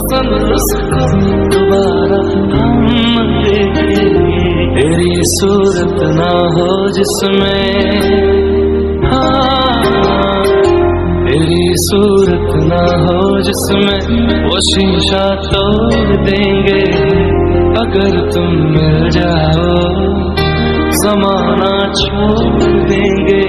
पसंद उसको दोबारा हम देखेंगे। तेरी सूरत ना हो जिसमें, हाँ तेरी सूरत ना हो जिसमें वो शीशा तोड़ देंगे। अगर तुम मिल जाओ ज़माना छोड़ देंगे।